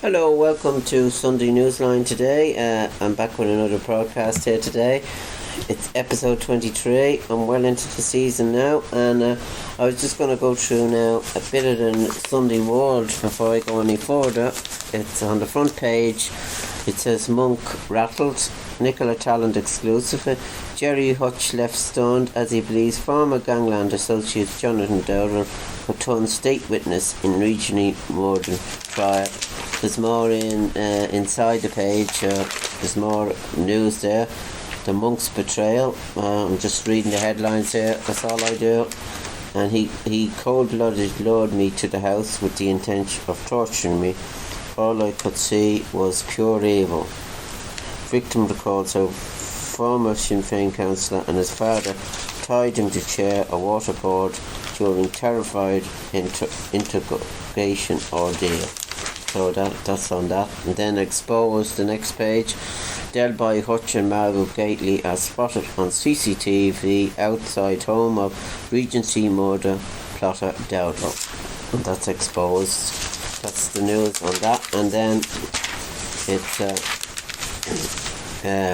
Hello, welcome to Sunday Newsline today. I'm back with another broadcast here today. It's episode 23. I'm well into the season now, and I was just going to go through now a bit of the Sunday World before I go any further. It's on the front page. It says Monk rattled, Nicola Tallant exclusive. Jerry Hutch left stunned as he believes former gangland associate Jonathan Dowdall would turn state witness in regionally murder trial. There's more inside the page. There's more news there. The Monk's betrayal. I'm just reading the headlines here. That's all I do. And he cold-blooded lured me to the house with the intention of torturing me. All I could see was pure evil. Victim recalls how former Sinn Féin councillor and his father tied him to chair a waterboard during terrified interrogation ordeal. So that's on that. And then exposed, the next page. Delby Hutch and Margot Gately are spotted on CCTV outside home of Regency murder plotter Dowdall. And that's exposed. That's the news on that. And then it's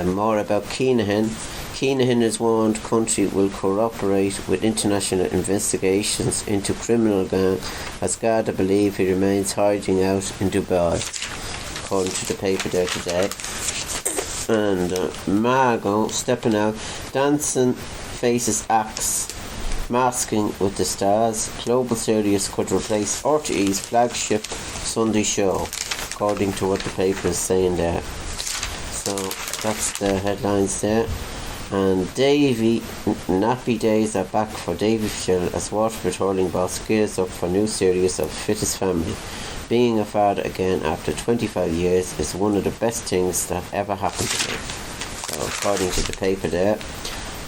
more about Keenahan. Keenahan has warned country will cooperate with international investigations into criminal gang as Garda believe he remains hiding out in Dubai, according to the paper there today. And Margot stepping out, dancing faces acts, masking with the stars. Global Series could replace RTE's flagship Sunday show, according to what the paper is saying there. So that's the headlines there. And Davy, nappy days are back for Davy Fischel as Waterford hurling boss gears up for new series of Fittest Family. Being a father again after 25 years is one of the best things that ever happened to me. So according to the paper there.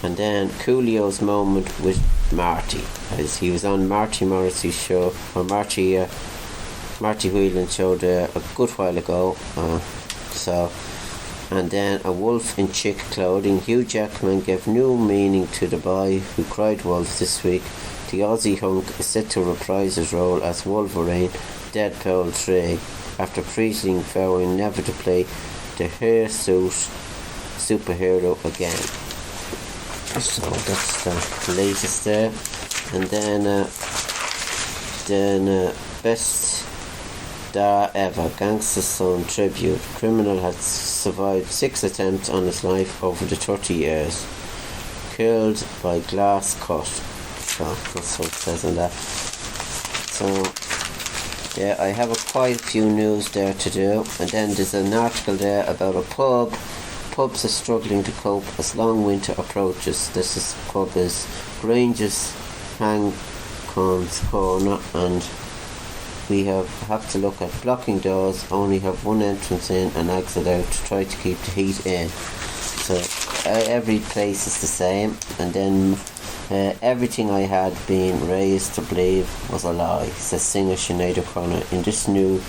And then Coolio's moment with Marty, as he was on Marty Morrissey's show, or Marty Whelan show there a good while ago. And then a wolf in chick clothing. Hugh Jackman gave new meaning to the boy who cried wolf this week. The Aussie hunk is set to reprise his role as Wolverine, Deadpool 3, after previously vowing never to play the hirsute superhero again. So that's the latest there. And then best da ever, Gangster's Son tribute. Criminal had survived 6 attempts on his life over the 30 years. Killed by glass cut. So that's what it says on that. So yeah, I have quite a few news there to do. And then there's an article there about a pub. Pubs are struggling to cope as long winter approaches. This pub is Grange's Hangcons Corner, and we have to look at blocking doors, only have one entrance in and exit out to try to keep the heat in. So every place is the same, and then everything I had been raised to believe was a lie, says singer Sinead O'Connor in this new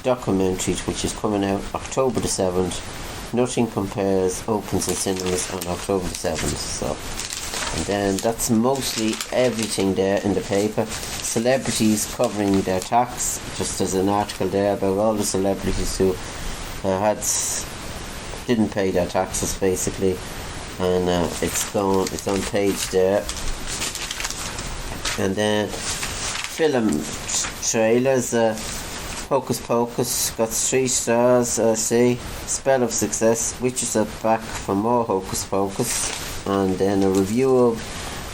documentary which is coming out October the 7th. Nothing Compares opens in cinemas on October the 7th. So, and then that's mostly everything there in the paper. Celebrities covering their tax. Just as an article there about all the celebrities who didn't pay their taxes basically, and it's on page there. And then film trailers. Hocus Pocus got 3 stars. Spell of Success. Witches are back for more Hocus Pocus. And then a review of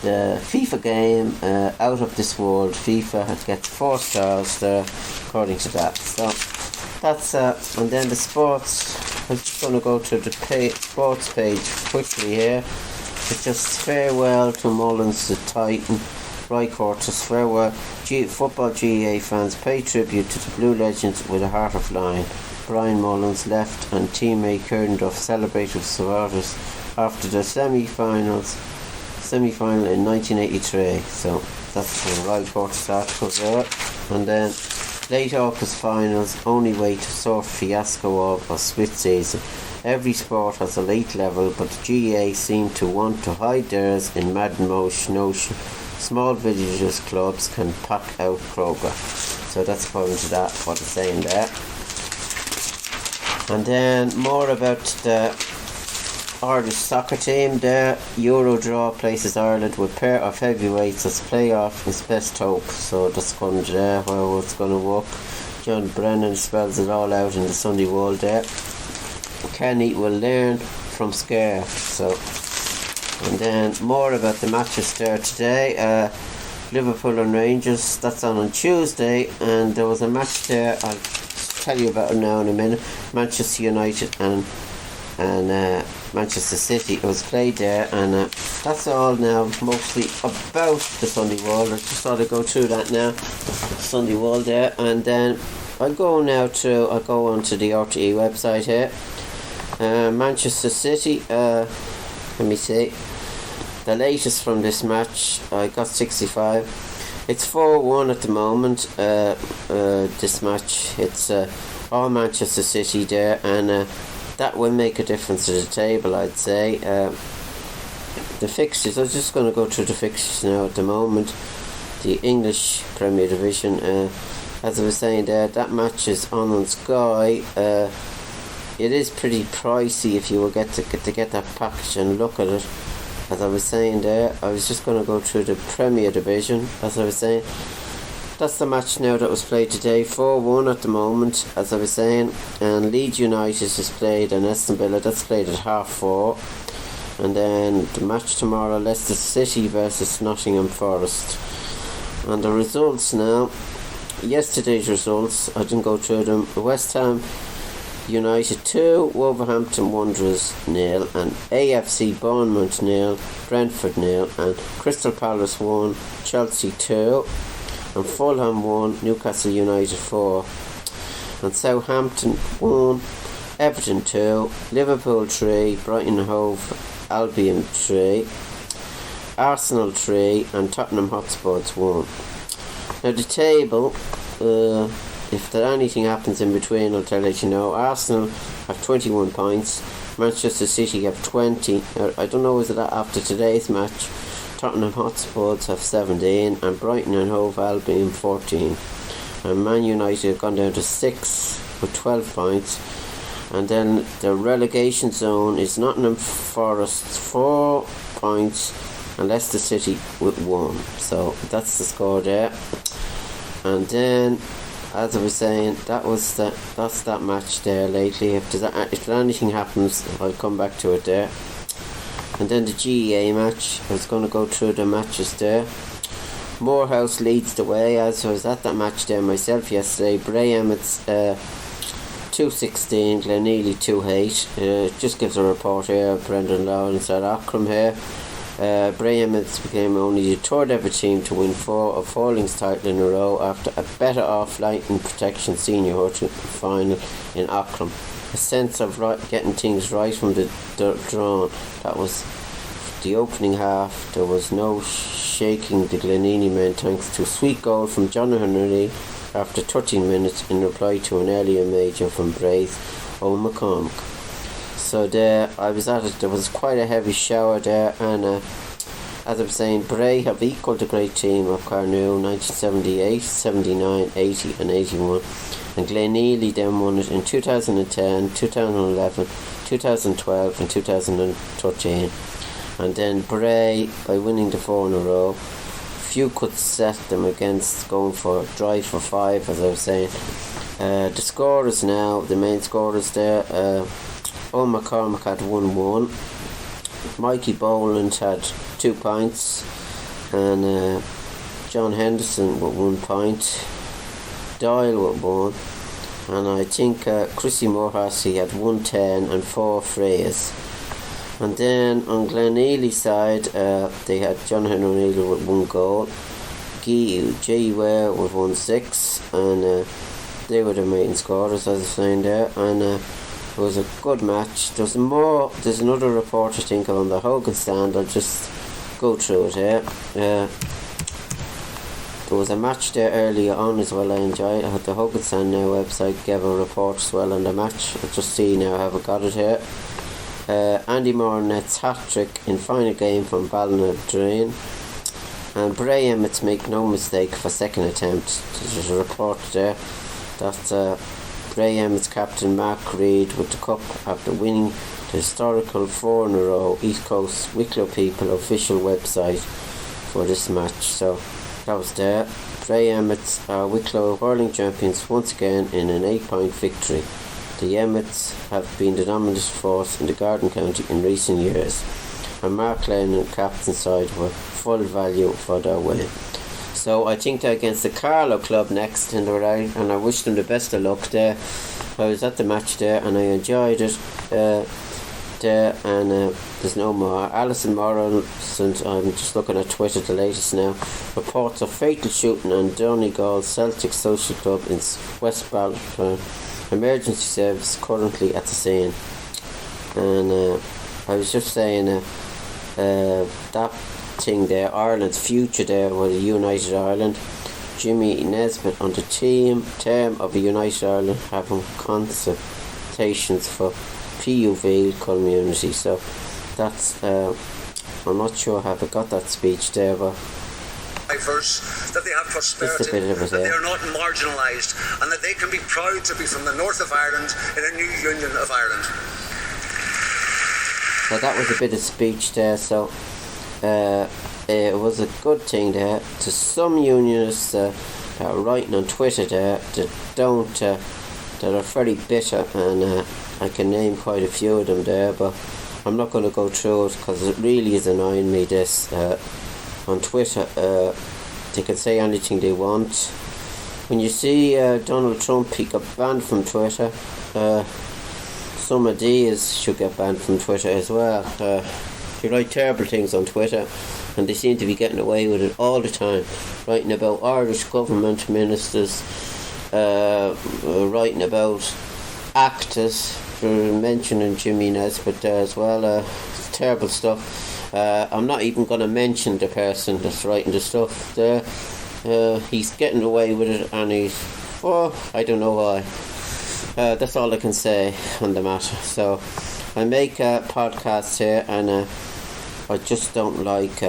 the FIFA game, Out of This World. FIFA gets 4 stars there, according to that. So that's and then the sports. I'm just going to go to the sports page quickly here. It's just farewell to Mullins, the Titan. Roy Curtis, farewell. Football GAA fans pay tribute to the Blue Legends with a heart of lion. Brian Mullins left and teammate Kerndorf celebrated with supporters after the semi-final in 1983. So that's the Roy Curtis article there. And then late August finals, only way to sort fiasco of a split season. Every sport has a late level, but the GAA seem to want to hide theirs in Madden notion. Small villages clubs can pack out Kroger. So that's according to that, what it's saying there. And then more about the Irish soccer team there. Euro draw places Ireland with pair of heavyweights as playoff is best hope. So that's going to there how it's going to work. John Brennan spells it all out in the Sunday World there. Kenny will learn from scare. So, and then more about the matches there today. Liverpool and Rangers, that's on Tuesday, and there was a match there. I'll tell you about it now in a minute. Manchester United and Manchester City. It was played there, and that's all now mostly about the Sunday World. I just thought I'd go through that now, Sunday World there, and then I'll go on to the RTE website here. Manchester City, let me see. The latest from this match, I got 65. It's 4-1 at the moment. This match, it's all Manchester City there, and that will make a difference to the table, I'd say. The fixtures, I'm just going to go through the fixtures now at the moment. The English Premier Division, as I was saying there, that match is on Sky. It is pretty pricey if you will get that package and look at it. As I was saying there, I was just going to go through the Premier Division, as I was saying. That's the match now that was played today, 4-1 at the moment, as I was saying. And Leeds United is played and Aston Villa, that's played at 4:30. And then the match tomorrow, Leicester City versus Nottingham Forest. And the results now, yesterday's results, I didn't go through them. West Ham United 2, Wolverhampton Wanderers 0, and AFC Bournemouth 0, Brentford 0, and Crystal Palace 1, Chelsea 2, and Fulham 1, Newcastle United 4, and Southampton 1, Everton 2, Liverpool 3, Brighton Hove Albion 3, Arsenal 3, and Tottenham Hotspurs 1. Now the table, if there anything happens in between, I'll let you know. Arsenal have 21 points. Manchester City have 20. Now, I don't know, is it after today's match? Tottenham Hotspurs have 17, and Brighton and Hove Albion 14. And Man United have gone down to 6 with 12 points. And then the relegation zone is Nottingham Forest 4 points, and Leicester City with 1. So that's the score there. And then, as I was saying, that's that match there lately. If anything happens, I'll come back to it there. And then the GEA match, I was going to go through the matches there. Morehouse leads the way, as I was at that match there myself yesterday. Bray Emmett's 2-16, Glenealy 2-8. Just gives a report here. Brendan Lawrence at Ockram here. Bray Emmett's became only the third ever team to win 4 of Falling's title in a row after a better off lightning protection senior hurling final in Ockram. A sense of getting things right from the drawn. That was the opening half. There was no shaking the Glenealy men thanks to a sweet goal from John Henry after 13 minutes in reply to an earlier major from Bray's Owen McCormick. So there, I was at it, there was quite a heavy shower there, and as I was saying, Bray have equalled the great team of Carnew 1978, 79, 80 and 81, and Glenealy then won it in 2010, 2011, 2012 and 2013, and then Bray, by winning the 4 in a row, few could set them against going for drive for 5, as I was saying. The scorers now, the main scorers there, Owen McCormick had 1-1, Mikey Boland had 2 points, and John Henderson with 1 point, Doyle with 1, and I think Chrissy Morehouse, he had 110 and 4 frays. And then on Glenealy side, they had John Henry O'Neill with 1 goal, J. Ware with 1-6, and they were the main scorers, as I was saying there. And it was a good match. There's another report I think on the Hogan stand. I'll just go through it here. There was a match there earlier on as well. I enjoyed. I had the Hogan stand now website gave a report as well on the match. I'll just see now. I haven't got it here. Andy Morinet's hat-trick in final game from Ballinadreen, and Bray Emmett's make no mistake for second attempt. There's a report there that Ray Emmett's captain Mark Reid with the cup after winning the historical 4 in a row East Coast Wicklow People official website for this match. So that was there. Ray Emmett's Wicklow hurling champions once again in an 8-point victory. The Emmets have been the dominant force in the Garden County in recent years, and Mark Lennon and captain side were full value for their win. So I think they're against the Carlow Club next in the round, and I wish them the best of luck there. I was at the match there and I enjoyed it there, and there's no more. Alison Morrison, since I'm just looking at Twitter, the latest now, reports of fatal shooting on Donegal Celtic Social Club in West Baltimore. Emergency service currently at the scene. And I was just saying that thing there, Ireland's future there with a United Ireland. Jimmy Nesbitt on the term of a United Ireland having consultations for PUV community. So that's I'm not sure how I got that speech there, but that they have prosperity, that they are not marginalised, and that they can be proud to be from the north of Ireland in a new union of Ireland. So that was a bit of speech there. So it was a good thing there. To some unionists that are writing on Twitter there that are very bitter, and I can name quite a few of them there, but I'm not going to go through it because it really is annoying me this on Twitter. They can say anything they want. When you see Donald Trump, he got banned from Twitter. Some of these should get banned from Twitter as well. They write terrible things on Twitter, and they seem to be getting away with it all the time, writing about Irish government ministers, writing about actors, mentioning Jimmy Nesbitt there as well. Terrible stuff. I'm not even going to mention the person that's writing the stuff there. He's getting away with it, and I don't know why. That's all I can say on the matter. So I make a podcast here, and I just don't like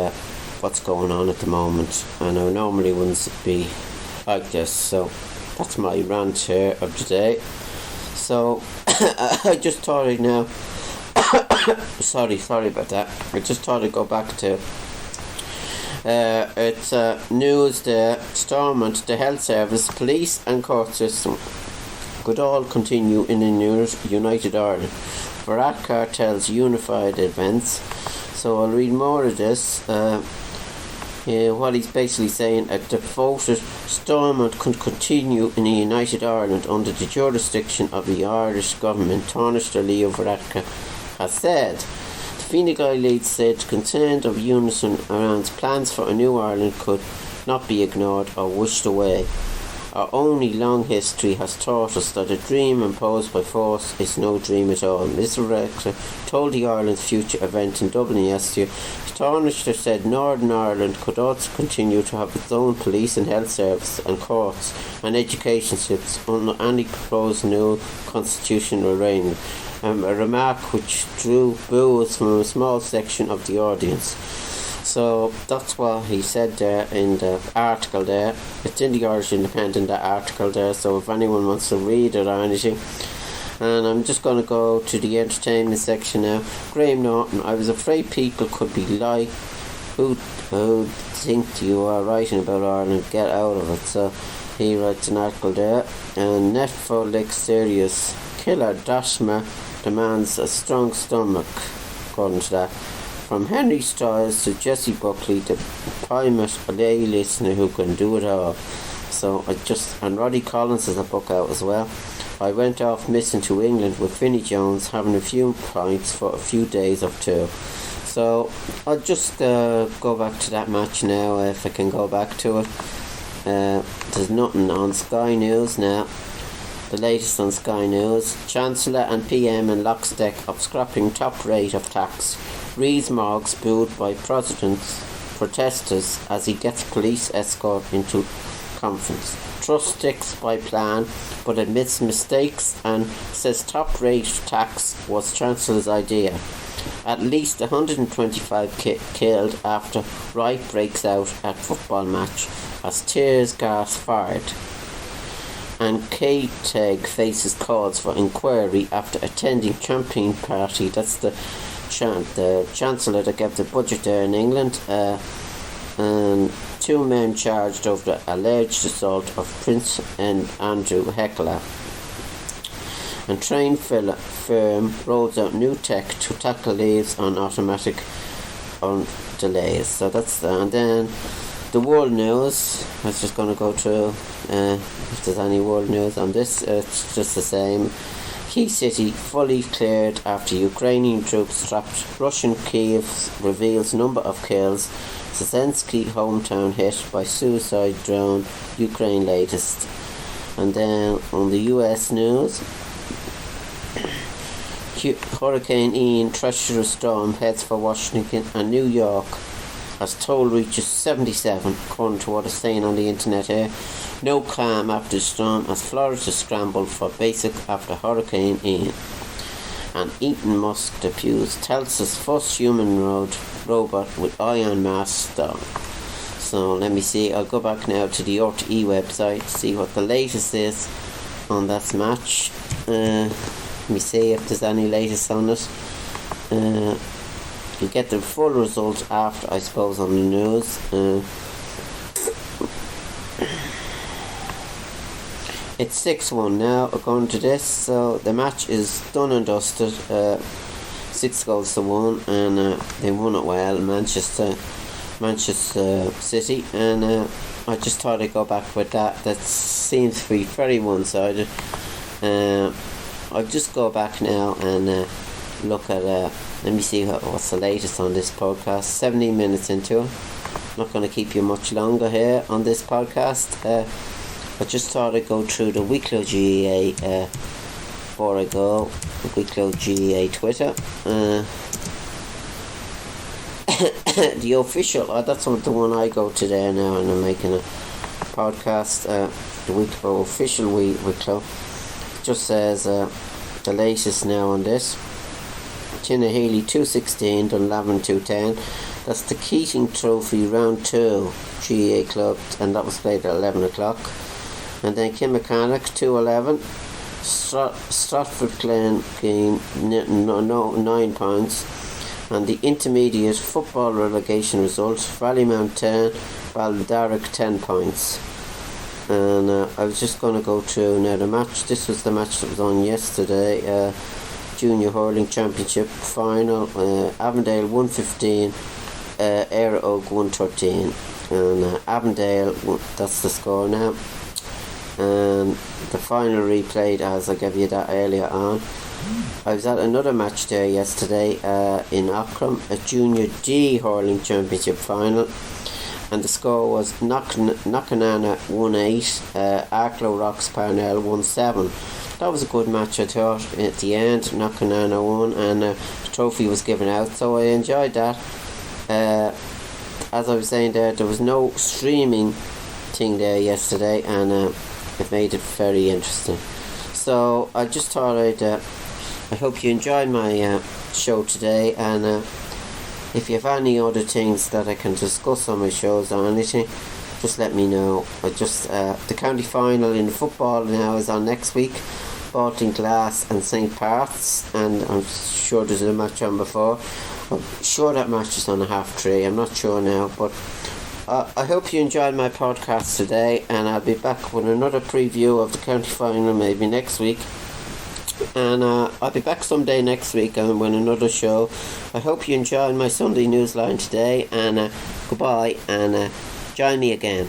what's going on at the moment, and I normally wouldn't be like this. So that's my rant here of today. So I just thought I'd now sorry about that. I just thought I'd go back to it's news there. Stormont, the health service, police and court system could all continue in a united Ireland. Varadkar tells unified events. So I'll read more of this. What he's basically saying, a devoted Stormont could continue in a united Ireland under the jurisdiction of the Irish government, Tánaiste Leo Varadkar has said. The Fine Gael lead said concern of unison around plans for a new Ireland could not be ignored or wished away. Our only long history has taught us that a dream imposed by force is no dream at all. Mr. Rector told the Ireland's Future event in Dublin yesterday. Tánaiste said Northern Ireland could also continue to have its own police and health service and courts and education systems under any proposed new constitutional arrangement. A remark which drew boos from a small section of the audience. So that's what he said there in the article there. It's in the Irish Independent, that article there, so if anyone wants to read it or anything. And I'm just going to go to the entertainment section now. Graham Norton, I was afraid people could be like, who think you are writing about Ireland, get out of it. So he writes an article there. And Netflix series Killer Dashmer demands a strong stomach, according to that. From Henry Styles to Jessie Buckley, the primate lay listener who can do it all. So and Roddy Collins has a book out as well. I went off missing to England with Vinnie Jones, having a few pints for a few days or two. So I'll just go back to that match now, if I can go back to it. There's nothing on Sky News now. The latest on Sky News. Chancellor and PM in lockstep of scrapping top rate of tax. Rees-Mogg booed by protesters as he gets police escort into conference. Truss sticks by plan but admits mistakes and says top rate tax was Chancellor's idea. At least 125 killed after riot breaks out at football match as tears gas fired. And K-Teg faces calls for inquiry after attending campaign party. That's the Chancellor that gave the budget there in England. And 2 men charged over the alleged assault of Prince and Andrew Heckler. And train firm rolls out new tech to tackle leaves on automatic on delays. So that's that. And then the world news. I was just going to go through if there's any world news on this. It's just the same. Key city fully cleared after Ukrainian troops trapped Russian Kiev. Reveals number of kills. Zelensky hometown hit by suicide drone. Ukraine latest. And then on the US news, Hurricane Ian treacherous storm heads for Washington and New York as toll reaches 77, according to what is saying on the internet here. No calm after the storm as Florida scrambled for basic after Hurricane Ian. And Elon Musk debuts Tesla's first humanoid robot with ion mask dog. So let me see, I'll go back now to the RTE website, see what the latest is on that match. Let me see if there's any latest on it. You get the full results after, I suppose, on the news. It's 6-1 now, according to this. So the match is done and dusted. 6-1, and they won it well. Manchester City, and I just thought I'd go back with that. That seems to be very one-sided. I'll just go back now and look at. Let me see what's the latest on this podcast. 17 minutes into it. Not going to keep you much longer here on this podcast. I just thought I'd go through the Wicklow GEA before I go. Wicklow GEA Twitter. The official, that's the one I go to there now, and I'm making a podcast. The Wicklow official Wicklow just says the latest now on this. Tinnahealy 216, Dunlavin 210. That's the Keating Trophy round 2 GEA club, and that was played at 11 o'clock. And then Kilmachannock 211. Stratford Glen gained 9 points. And the intermediate football relegation results: Ballymount 10, Baldarrick 10 points. And I was just going to go through now the match. This was the match that was on yesterday. Junior Hurling Championship final. Avondale 115, Éire Óg 113. And Avondale, that's the score now. And the final replayed, as I gave you that earlier on. I was at another match there yesterday in Ockram, a Junior D Hurling Championship final, and the score was Knockanana 1-8, Arklow Rocks Parnell 1-7. That was a good match, I thought. At the end, Knockanana won, and the trophy was given out, so I enjoyed that. As I was saying there was no streaming thing there yesterday, and it made it very interesting. So I just thought I hope you enjoyed my show today, and if you have any other things that I can discuss on my shows or anything, just let me know. The county final in football now is on next week. Baltinglass and St. Parth's, and I'm sure there's a match on before. I'm sure that match is on 3:30. I'm not sure now, but I hope you enjoyed my podcast today, and I'll be back with another preview of the county final maybe next week. And I'll be back someday next week and with another show. I hope you enjoyed my Sunday newsline today, and goodbye, and join me again.